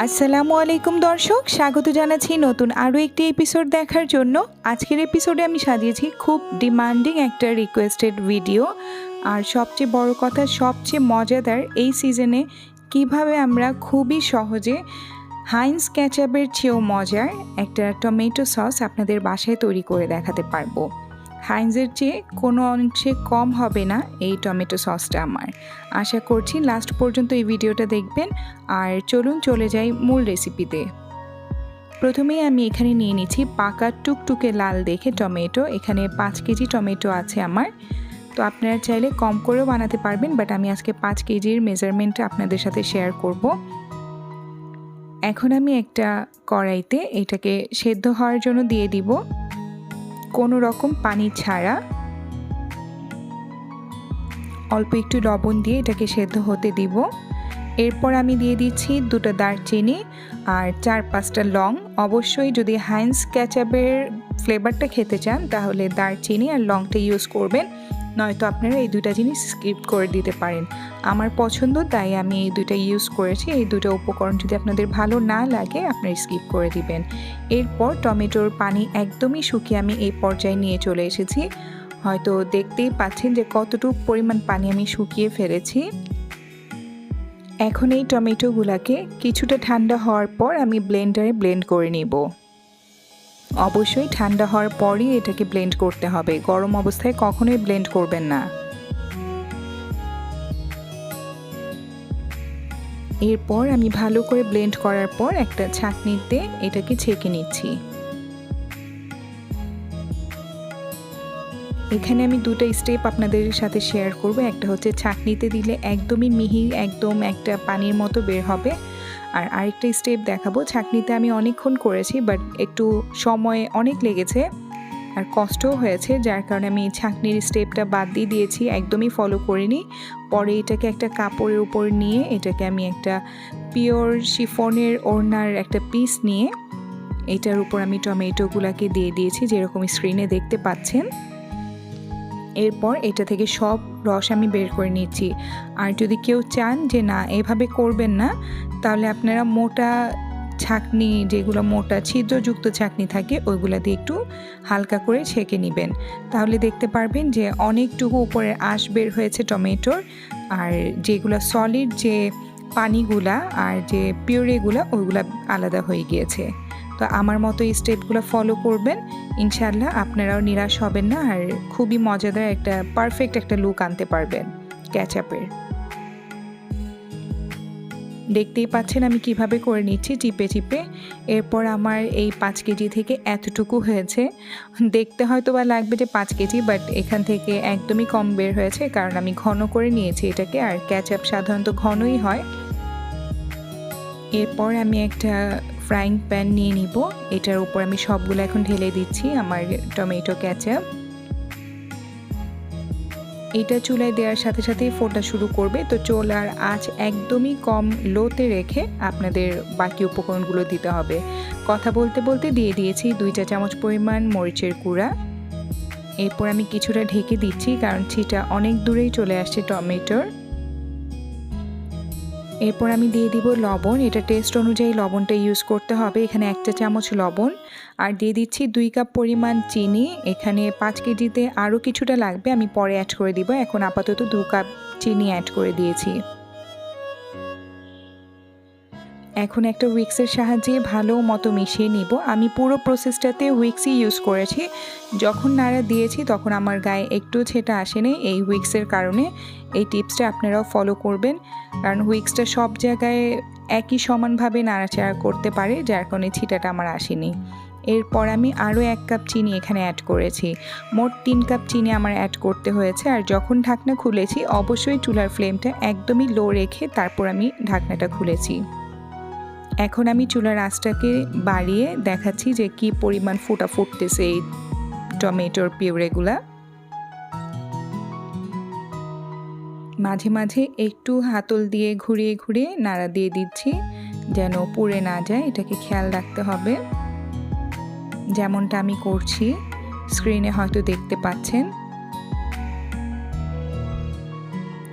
আসসালামু আলাইকুম দর্শক, স্বাগত জানাচ্ছি নতুন আরও একটি এপিসোড দেখার জন্য। আজকের এপিসোডে আমি সাজিয়েছি খুব ডিমান্ডিং একটা রিকোয়েস্টেড ভিডিও। আর সবচেয়ে বড় কথা, সবচেয়ে মজাদার, এই সিজনে কিভাবে আমরা খুবই সহজে হাইন্স কেচাপের চেয়েও মজার একটা টমেটো সস আপনাদের বাসায় তৈরি করে দেখাতে পারবো। হাইন্সের চেয়ে কোনো অংশে কম হবে না এই টমেটো সসটা। আমার আশা করছি লাস্ট পর্যন্ত এই ভিডিওটা দেখবেন। আর চলুন চলে যাই মূল রেসিপিতে। প্রথমেই আমি এখানে নিয়ে নিচ্ছি পাকা টুকটুকে লাল দেখে টমেটো। এখানে 5 কেজি টমেটো আছে আমার। তো আপনারা চাইলে কম করেও বানাতে পারবেন, বাট আমি আজকে 5 কেজির মেজারমেন্টটা আপনাদের সাথে শেয়ার করব। এখন আমি একটা কড়াইতে এটাকে সেদ্ধ হওয়ার জন্য দিয়ে দিব, কোনো রকম পানি ছাড়া। অল্প একটু লবণ দিয়ে এটাকে সেদ্ধ হতে দিব। এরপর আমি দিয়ে দিচ্ছি 2টা দারচিনি আর 4-5টা লং। অবশ্যই যদি হাইন্স কেচাপের ফ্লেভারটা খেতে চান তাহলে দারচিনি আর লংটা ইউজ করবেন, নয়তো আপনারা এই 2টা জিনিস স্কিপ করে দিতে পারেন। আমার পছন্দ তাই আমি এই 2টা ইউজ করেছি। এই 2টা উপকরণ যদি আপনাদের ভালো না লাগে আপনারা স্কিপ করে দিবেন। এরপর টমেটোর পানি একদমই শুকিয়ে আমি এই পর্যায়ে নিয়ে চলে এসেছি। হয়তো দেখতেই পাচ্ছেন যে কতটুকু পরিমাণ পানি আমি শুকিয়ে ফেলেছি। এখন এই টমেটোগুলোকে কিছুটা ঠান্ডা হওয়ার পর আমি ব্লেন্ডারে ব্লেন্ড করে নিব। অবশ্যই ঠান্ডা হওয়ার পরই এটাকে ব্লেন্ড করতে হবে, গরম অবস্থায় কখনোই ব্লেন্ড করবেন না। এরপর আমি ভালো করে ব্লেন্ড করার পর একটা ছাঁকনিতে এটাকে ছেঁকে নিচ্ছি। এখানে আমি 2টা স্টেপ আপনাদের সাথে শেয়ার করব। একটা হচ্ছে ছাঁকনিতে দিলে একদমই মিহি, একদম একটা পানির মতো বের হবে। আর আরেকটা স্টেপ দেখাবো, ছাঁকনিতে আমি অনেকক্ষণ করেছি, বাট একটু সময় অনেক লেগেছে আর কষ্টও হয়েছে, যার কারণে আমি ছাঁকনির স্টেপটা বাদ দিয়ে দিয়েছি, একদমই ফলো করিনি। পরে এটাকে একটা কাপড়ের উপর নিয়ে এটাকে আমি একটা পিওর শিফনের ওড়নার একটা পিস নিয়ে এটার উপর আমি টমেটোগুলোকে দিয়ে দিয়েছি, যেরকম স্ক্রিনে দেখতে পাচ্ছেন। এরপর এটা থেকে সব রস আমি বের করে নিচ্ছি। আর যদি কেউ চান যে না এভাবে করবেন না, তাহলে আপনারা মোটা ছাঁকনি, যেগুলো মোটা ছিদ্রযুক্ত ছাঁকনি থাকে, ওইগুলো দিয়ে একটু হালকা করে ছেঁকে নেবেন। তাহলে দেখতে পারবেন যে অনেকটুকু উপরে আঁশ বের হয়েছে টমেটোর, আর যেগুলো সলিড যে পানিগুলা আর যে পিউরেগুলো ওইগুলো আলাদা হয়ে গিয়েছে। তো আমার মতো এই স্টেপগুলো ফলো করবেন, ইনশাআল্লাহ আপনারাও নিরাশ হবেন না, আর খুবই মজাদার একটা পারফেক্ট একটা লুক আনতে পারবেন কেচাপের। দেখতেই পাচ্ছেন আমি কিভাবে করে নিচ্ছি চিপে চিপে। এরপর আমার এই 5 কেজি থেকে এতটুকু হয়েছে। দেখতে হয়তো বা লাগবে যে 5 কেজি, বাট এখান থেকে একদমই কম বের হয়েছে, কারণ আমি ঘন করে নিয়েছি এটাকে, আর কেচাপ সাধারণত ঘনই হয়। এরপর আমি একটা ফ্রাইং প্যান নিয়ে নিব, এটার উপর আমি সবগুলো এখন ঢেলে দিচ্ছি আমার টমেটো কেচাপ। এটা চুলায় দেওয়ার সাথে সাথেই ফোটা শুরু করবে, তো চুলার আঁচ একদমই কম লোতে রেখে আপনাদের বাকি উপকরণগুলো দিতে হবে। কথা বলতে বলতে দিয়ে দিয়েছি 2 চা চামচ পরিমাণ মরিচের গুঁড়া। এরপর আমি কিছুটা ঢেকে দিচ্ছি, কারণ ছিটা অনেক দূরেই চলে আসছে টমেটোর। এরপর আমি দিয়ে দিব লবণ, এটা টেস্ট অনুযায়ী লবণটা ইউজ করতে হবে। এখানে 1 চা চামচ লবণ, আর দিয়ে দিচ্ছি 2 কাপ পরিমাণ চিনি। এখানে 5 কেজিতে আরও কিছুটা লাগবে, আমি পরে অ্যাড করে দিব। এখন আপাতত 2 কাপ চিনি অ্যাড করে দিয়েছি। এখন একটা উইক্সের সাহায্যে ভালো মতো মিশিয়ে নিব। আমি পুরো প্রসেসটাতে উইক্সই ইউজ করেছি। যখন নাড়া দিয়েছি তখন আমার গায়ে একটু ছেটা আসেনি, এই উইক্সের কারণে। এই টিপসটা আপনারাও ফলো করবেন, কারণ উইক্সটা সব জায়গায় একই সমানভাবে নাড়াচাড়া করতে পারে, যার কারণে ছিটাটা আমার আসেনি। এরপর আমি আরও 1 কাপ চিনি এখানে অ্যাড করেছি। মোট 3 কাপ চিনি আমার অ্যাড করতে হয়েছে। আর যখন ঢাকনা খুলেছি অবশ্যই চুলার ফ্লেমটা একদমই লো রেখে তারপর আমি ঢাকনাটা খুলেছি। এখন আমি চুলার আঁচটাকে বাড়িয়ে দেখাচ্ছি যে কি পরিমাণ ফোটা ফুটতেছে এই টমেটোর পিউরেগুলা। মাঝে মাঝে একটু হাতল দিয়ে ঘুরিয়ে ঘুরিয়ে নাড়া দিয়ে দিচ্ছি, যেন পুড়ে না যায়, এটাকে খেয়াল রাখতে হবে। যেমনটা আমি করছি, স্ক্রিনে হয়তো দেখতে পাচ্ছেন।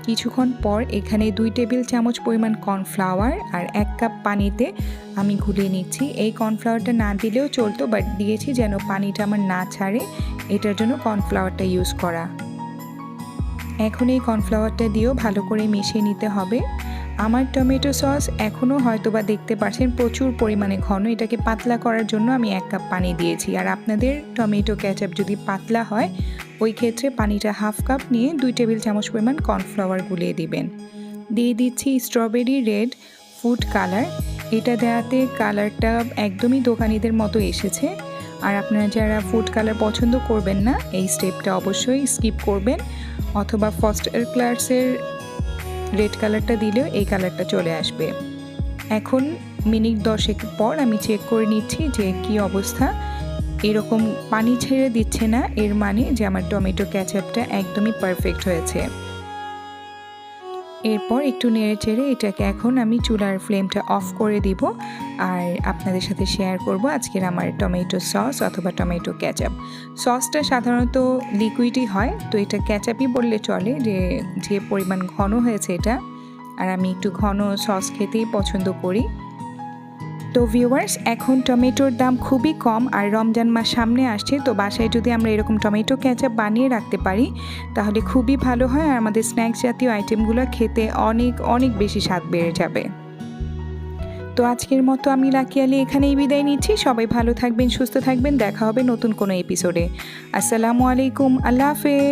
কিছুক্ষণ পর এখানে 2 টেবিল চামচ পরিমাণ কর্নফ্লাওয়ার আর 1 কাপ পানিতে আমি গুলিয়ে নিচ্ছি। এই কর্নফ্লাওয়ারটা না দিলেও চলতো, বাট দিয়েছি যেন পানিটা আমার না ছাড়ে, এটার জন্য কর্নফ্লাওয়ারটা ইউজ করা। এখন এই কর্নফ্লাওয়ারটা দিয়েও ভালো করে মিশিয়ে নিতে হবে। আমার টমেটো সস এখনও হয়তোবা দেখতে পাচ্ছেন প্রচুর পরিমাণে ঘন, এটাকে পাতলা করার জন্য আমি 1 কাপ পানি দিয়েছি। আর আপনাদের টমেটো কেচাপ যদি পাতলা হয় ওই ক্ষেত্রে পানিটা হাফ কাপ নিয়ে 2 টেবিল চামচ পরিমাণ কর্নফ্লাওয়ার গুলিয়ে দিবেন। দিয়ে দিচ্ছি স্ট্রবেরি রেড ফুড কালার। এটা দেওয়াতে কালারটা একদমই দোকানিদের মতো এসেছে। আর আপনারা যারা ফুড কালার পছন্দ করবেন না এই স্টেপটা অবশ্যই স্কিপ করবেন, অথবা ফার্স্ট ক্লাসের রেড কালারটা দিলেও এই কালারটা চলে আসবে। এখন মিনিট 10 পর আমি চেক করে নিচ্ছি যে কি অবস্থা। এরকম পানি ছেড়ে দিচ্ছে না, এর মানে যে আমার টমেটো কেচাপটা একদমই পারফেক্ট হয়েছে। এরপর একটু নেড়ে চেড়ে এটাকে এখন আমি চুলার ফ্লেমটা অফ করে দিব আর আপনাদের সাথে শেয়ার করব আজকের আমার টমেটো সস অথবা টমেটো কেচাপ। সসটা সাধারণত লিকুইডই হয়, তো এটা কেচাপই বললে চলে, যে পরিমাণ ঘন হয়েছে এটা। আর আমি একটু ঘন সস খেতেই পছন্দ করি। তো ভিউয়ার্স, এখন টমেটোর দাম খুবই কম আর রমজান মাস সামনে আসছে, তো বাসায় যদি আমরা এরকম টমেটো কেচাপ বানিয়ে রাখতে পারি তাহলে খুবই ভালো হয় আর আমাদের স্ন্যাক্স জাতীয় আইটেমগুলো খেতে অনেক অনেক বেশি স্বাদ বেড়ে যাবে। তো আজকের মতো আমি লাকি আলী এখানেই বিদায় নিচ্ছি। সবাই ভালো থাকবেন, সুস্থ থাকবেন, দেখা হবে নতুন কোনো এপিসোডে। আসসালামু আলাইকুম, আল্লাহ হাফেজ।